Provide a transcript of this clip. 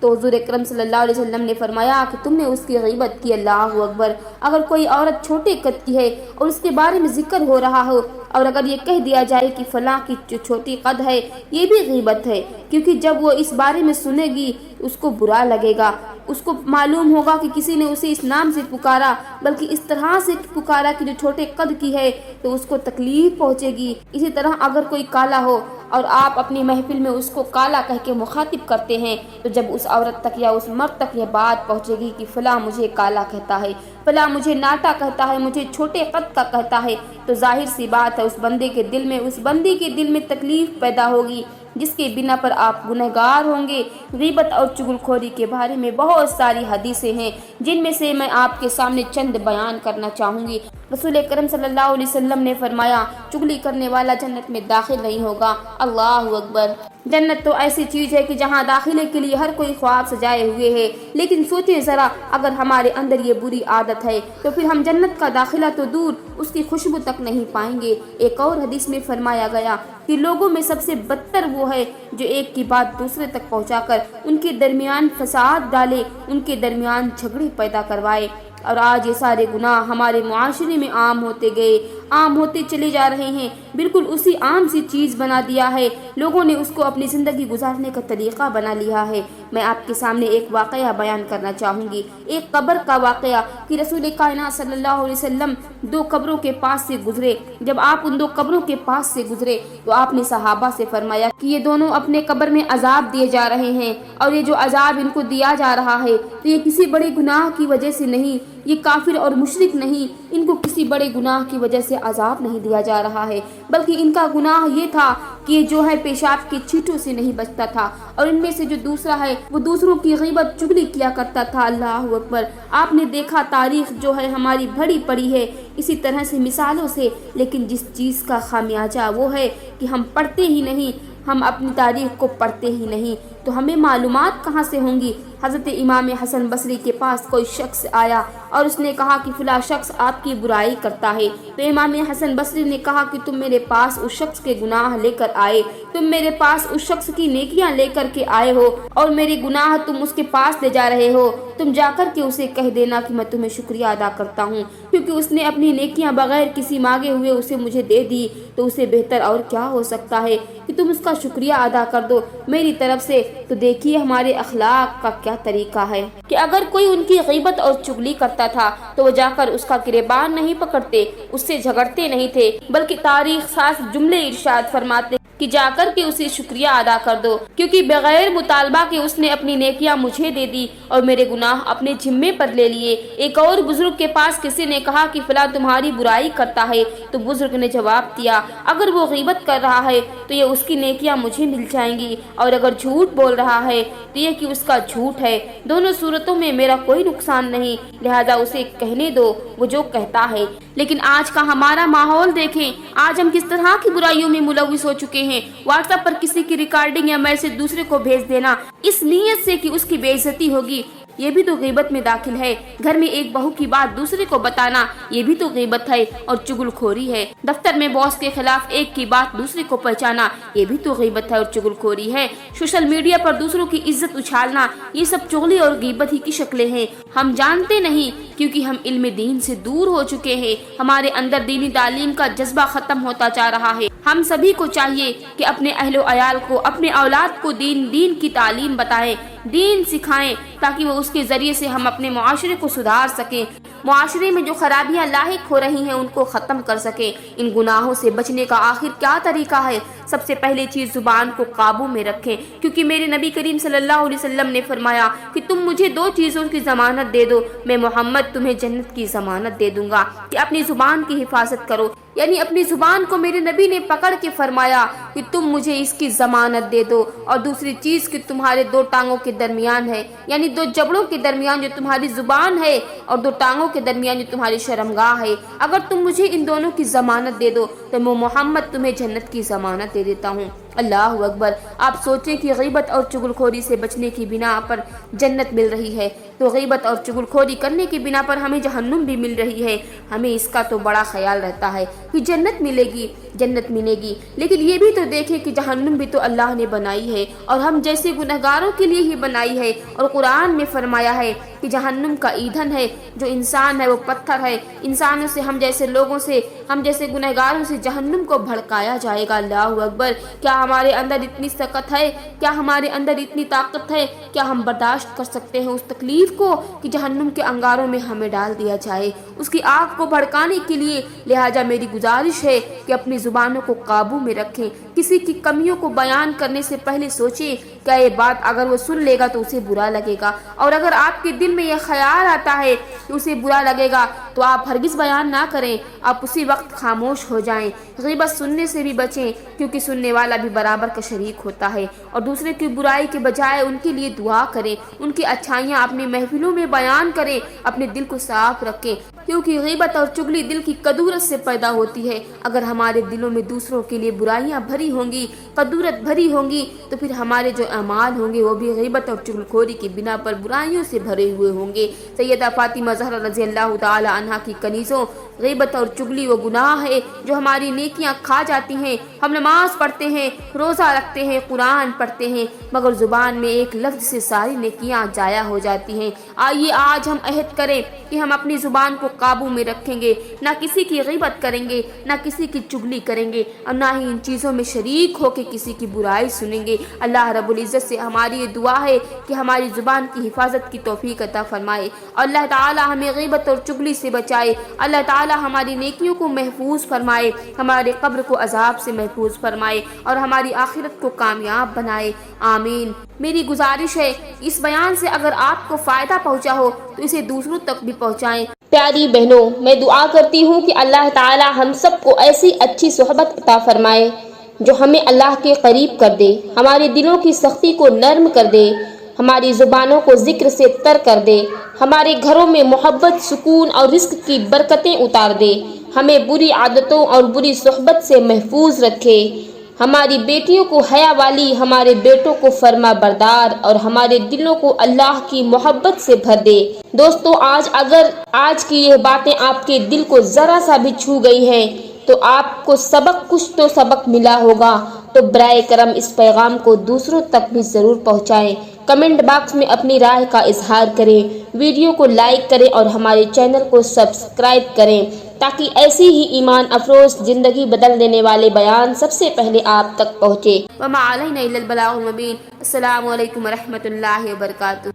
تو حضور اکرم صلی اللہ علیہ وسلم نے فرمایا کہ تم نے اس کی غیبت کی۔ اللہ اکبر۔ اگر کوئی عورت چھوٹے قد کی ہے اور اس کے بارے میں ذکر ہو رہا ہو اور اگر یہ کہہ دیا جائے کہ فلاں کی جو چھوٹی قد ہے، یہ بھی غیبت ہے، کیونکہ جب وہ اس بارے میں سنے گی اس کو برا لگے گا، اس کو معلوم ہوگا کہ کسی نے اسے اس نام سے پکارا بلکہ اس طرح سے پکارا کہ جو چھوٹے قد کی ہے، تو اس کو تکلیف پہنچے گی۔ اسی طرح اگر کوئی کالا ہو اور آپ اپنی محفل میں اس کو کالا کہہ کے مخاطب کرتے ہیں، تو جب اس عورت تک یا اس مرد تک یہ بات پہنچے گی کہ فلاں مجھے کالا کہتا ہے، فلاں مجھے ناٹا کہتا ہے، مجھے چھوٹے قد کا کہتا ہے، تو ظاہر سی بات ہے اس بندے کے دل میں تکلیف پیدا ہوگی، جس کے بنا پر آپ گنہگار ہوں گے۔ غیبت اور چغلخوری کے بارے میں بہت ساری حدیثیں ہیں، جن میں سے میں آپ کے سامنے چند بیان کرنا چاہوں گی۔ رسول کریم صلی اللہ علیہ وسلم نے فرمایا، چغلی کرنے والا جنت میں داخل نہیں ہوگا۔ اللہ اکبر۔ جنت تو ایسی چیز ہے کہ جہاں داخلے کے لیے ہر کوئی خواب سجائے ہوئے ہے، لیکن سوچیں ذرا، اگر ہمارے اندر یہ بری عادت ہے تو پھر ہم جنت کا داخلہ تو دور، اس کی خوشبو تک نہیں پائیں گے۔ ایک اور حدیث میں فرمایا گیا کہ لوگوں میں سب سے بدتر وہ ہے جو ایک کی بات دوسرے تک پہنچا کر ان کے درمیان فساد ڈالے، ان کے درمیان جھگڑے پیدا کروائے۔ اور آج یہ سارے گناہ ہمارے معاشرے میں عام ہوتے چلے جا رہے ہیں، بالکل اسی عام سی چیز بنا دیا ہے، لوگوں نے اس کو اپنی زندگی گزارنے کا طریقہ بنا لیا ہے۔ میں آپ کے سامنے ایک واقعہ بیان کرنا چاہوں گی، ایک قبر کا واقعہ کہ رسول کائنات صلی اللہ علیہ وسلم 2 قبروں کے پاس سے گزرے۔ جب آپ ان 2 قبروں کے پاس سے گزرے تو آپ نے صحابہ سے فرمایا کہ یہ دونوں اپنے قبر میں عذاب دیے جا رہے ہیں، اور یہ جو عذاب ان کو دیا جا رہا ہے تو یہ کسی بڑے گناہ کی وجہ سے نہیں، یہ کافر اور مشرک نہیں، ان کو کسی بڑے گناہ کی وجہ سے عذاب نہیں دیا جا رہا ہے، بلکہ ان کا گناہ یہ تھا کہ یہ جو ہے پیشاب کی چھینٹوں سے نہیں بچتا تھا، اور ان میں سے جو دوسرا ہے وہ دوسروں کی غیبت چغلی کیا کرتا تھا۔ اللہ اکبر۔ آپ نے دیکھا تاریخ جو ہے ہماری بھری پڑی ہے اسی طرح سے مثالوں سے، لیکن جس چیز کا خمیازہ وہ ہے کہ ہم پڑھتے ہی نہیں، ہم اپنی تاریخ کو پڑھتے ہی نہیں، تو ہمیں معلومات کہاں سے ہوں گی۔ حضرت امام حسن بصری کے پاس کوئی شخص آیا اور اس نے کہا کہ فلاں شخص آپ کی برائی کرتا ہے، تو امام حسن بصری نے کہا کہ تم میرے پاس اس شخص کے گناہ لے کر آئے، تم میرے پاس اس شخص کی نیکیاں لے کر کے آئے ہو، اور میرے گناہ تم اس کے پاس لے جا رہے ہو، تم جا کر کے اسے کہہ دینا کہ میں تمہیں شکریہ ادا کرتا ہوں، کیونکہ اس نے اپنی نیکیاں بغیر کسی مانگے ہوئے اسے مجھے دے دی، تو اسے بہتر اور کیا ہو سکتا ہے کہ تم اس کا شکریہ ادا کر دو میری طرف سے۔ تو دیکھیے ہمارے اخلاق کا کیا طریقہ ہے کہ اگر کوئی ان کی غیبت اور چغلی کرتا تھا تو وہ جا کر اس کا گریبان نہیں پکڑتے، اس سے جھگڑتے نہیں تھے، بلکہ تاریخ ساز جملے ارشاد فرماتے کہ جا کر کے اسے شکریہ ادا کر دو، کیونکہ بغیر مطالبہ کے اس نے اپنی نیکیاں مجھے دے دی اور میرے گناہ اپنے ذمے پر لے لیے۔ ایک اور بزرگ کے پاس کسی نے کہا کہ فلاں تمہاری برائی کرتا ہے، تو بزرگ نے جواب دیا اگر وہ غیبت کر رہا ہے تو یہ اس کی نیکیاں مجھے مل جائیں گی، اور اگر جھوٹ بول رہا ہے تو یہ کہ اس کا جھوٹ ہے، دونوں صورتوں میں میرا کوئی نقصان نہیں، لہذا اسے کہنے دو وہ جو کہتا ہے۔ لیکن آج کا ہمارا ماحول دیکھیں، آج ہم کس طرح کی برائیوں میں ملوث ہو چکے ہیں۔ واٹس ایپ پر کسی کی ریکارڈنگ یا میسج دوسرے کو بھیج دینا اس نیت سے کہ اس کی بے عزتی ہوگی، یہ بھی تو غیبت میں داخل ہے۔ گھر میں ایک بہو کی بات دوسرے کو بتانا، یہ بھی تو غیبت ہے اور چغل خوری ہے۔ دفتر میں باس کے خلاف ایک کی بات دوسرے کو پہنچانا، یہ بھی تو غیبت ہے اور چغل خوری ہے۔ سوشل میڈیا پر دوسروں کی عزت اچھالنا، یہ سب چغلی اور غیبت ہی کی شکلیں ہیں۔ ہم جانتے نہیں کیونکہ ہم علم دین سے دور ہو چکے ہیں، ہمارے اندر دینی تعلیم کا جذبہ ختم ہوتا جا رہا ہے۔ ہم سبھی کو چاہیے کہ اپنے اہل و عیال کو، اپنے اولاد کو دین کی تعلیم بتائیں، دین سکھائیں، تاکہ وہ اس کے ذریعے سے ہم اپنے معاشرے کو سدھار سکیں، معاشرے میں جو خرابیاں لاحق ہو رہی ہیں ان کو ختم کر سکیں۔ ان گناہوں سے بچنے کا آخر کیا طریقہ ہے؟ سب سے پہلے چیز زبان کو قابو میں رکھیں، کیونکہ میرے نبی کریم صلی اللہ علیہ وسلم نے فرمایا کہ تم مجھے 2 چیزوں کی ضمانت دے دو، میں محمد تمہیں جنت کی ضمانت دے دوں گا، کہ اپنی زبان کی حفاظت کرو، یعنی اپنی زبان کو میرے نبی نے پکڑ کے فرمایا کہ تم مجھے اس کی ضمانت دے دو، اور دوسری چیز کہ تمہارے 2 ٹانگوں کے درمیان ہے، یعنی 2 جبڑوں کے درمیان جو تمہاری زبان ہے اور 2 ٹانگوں کے درمیان جو تمہاری شرمگاہ ہے، اگر تم مجھے ان دونوں کی ضمانت دے دو تو میں محمد تمہیں جنت کی ضمانت دے دیتا ہوں۔ اللہ اکبر۔ آپ سوچیں کہ غیبت اور چغل خوری سے بچنے کی بنا پر جنت مل رہی ہے، تو غیبت اور چغلخوری کرنے کی بنا پر ہمیں جہنم بھی مل رہی ہے۔ ہمیں اس کا تو بڑا خیال رہتا ہے کہ جنت ملے گی، جنت ملے گی، لیکن یہ بھی تو دیکھیں کہ جہنم بھی تو اللہ نے بنائی ہے اور ہم جیسے گنہگاروں کے لیے ہی بنائی ہے، اور قرآن میں فرمایا ہے کہ جہنم کا ایندھن ہے، جو انسان ہے وہ پتھر ہے، انسانوں سے، ہم جیسے لوگوں سے، ہم جیسے گنہگاروں سے جہنم کو بھڑکایا جائے گا۔ اللہ اکبر! کیا ہمارے اندر اتنی طاقت ہے، کیا ہمارے اندر اتنی طاقت ہے، کیا ہم برداشت کر سکتے ہیں اس تکلیف کو کہ جہنم کے انگاروں میں ہمیں ڈال دیا جائے، اس کی آگ کو بھڑکانے کے لیے؟ لہٰذا میری گزارش ہے کہ اپنی زبانوں کو قابو میں رکھیں، کسی کی کمیوں کو بیان کرنے سے پہلے سوچیں کیا یہ بات اگر وہ سن لے گا تو اسے برا لگے گا، اور اگر آپ کے دل میں یہ خیال آتا ہے کہ اسے برا لگے گا تو آپ ہرگز بیان نہ کریں، آپ اسی وقت خاموش ہو جائیں۔ غیبت سننے سے بھی بچیں، کیونکہ سننے والا بھی برابر کا شریک ہوتا ہے، اور دوسرے کی برائی کے بجائے ان کے لیے دعا کریں، ان کی اچھائیاں اپنی محفلوں میں بیان کریں، اپنے دل کو صاف رکھیں، کیونکہ غیبت اور چغلی دل کی کدورت سے پیدا ہوتی ہے۔ اگر ہمارے دلوں میں دوسروں کے لیے برائیاں بھری ہوں گی، کدورت بھری ہوں گی، تو پھر ہمارے جو اعمال ہوں گے وہ بھی غیبت اور چغلخوری کی بنا پر برائیوں سے بھرے ہوئے ہوں گے۔ سیدہ فاطمہ زہرا رضی اللہ تعالی عنہا کی کنیزوں، غیبت اور چغلی وہ گناہ ہے جو ہماری نیکیاں کھا جاتی ہیں۔ ہم نماز پڑھتے ہیں، روزہ رکھتے ہیں، قرآن پڑھتے ہیں، مگر زبان میں ایک لفظ سے ساری نیکیاں ضائع ہو جاتی ہیں۔ آئیے آج ہم عہد کریں کہ ہم اپنی زبان کو قابو میں رکھیں گے، نہ کسی کی غیبت کریں گے، نہ کسی کی چغلی کریں گے، اور نہ ہی ان چیزوں میں شریک ہو کے کسی کی برائی سنیں گے۔ اللہ رب العزت سے ہماری یہ دعا ہے کہ ہماری زبان کی حفاظت کی توفیق عطا فرمائے، اور اللہ تعالی ہمیں غیبت اور چغلی سے بچائے، اللہ تعالی ہماری نیکیوں کو محفوظ فرمائے، ہمارے قبر کو عذاب سے محفوظ فرمائے، اور ہماری آخرت کو کامیاب بنائے، آمین۔ میری گزارش ہے اس بیان سے اگر آپ کو فائدہ پہنچا ہو تو اسے دوسروں تک بھی پہنچائیں۔ پیاری بہنوں، میں دعا کرتی ہوں کہ اللہ تعالی ہم سب کو ایسی اچھی صحبت عطا فرمائے جو ہمیں اللہ کے قریب کر دے، ہمارے دلوں کی سختی کو نرم کر دے، ہماری زبانوں کو ذکر سے تر کر دے، ہمارے گھروں میں محبت، سکون اور رزق کی برکتیں اتار دے، ہمیں بری عادتوں اور بری صحبت سے محفوظ رکھے، ہماری بیٹیوں کو حیا والی، ہمارے بیٹوں کو فرما بردار، اور ہمارے دلوں کو اللہ کی محبت سے بھر دے۔ دوستو، اگر آج کی یہ باتیں آپ کے دل کو ذرا سا بھی چھو گئی ہیں تو آپ کو کچھ تو سبق ملا ہوگا، تو برائے کرم اس پیغام کو دوسروں تک بھی ضرور پہنچائیں۔ کمنٹ باکس میں اپنی رائے کا اظہار کریں، ویڈیو کو لائک کریں اور ہمارے چینل کو سبسکرائب کریں تاکہ ایسی ہی ایمان افروز زندگی بدل دینے والے بیان سب سے پہلے آپ تک پہنچے۔ وما علینا الا البلاغ المبین۔ السلام علیکم ورحمۃ اللہ وبرکاتہ۔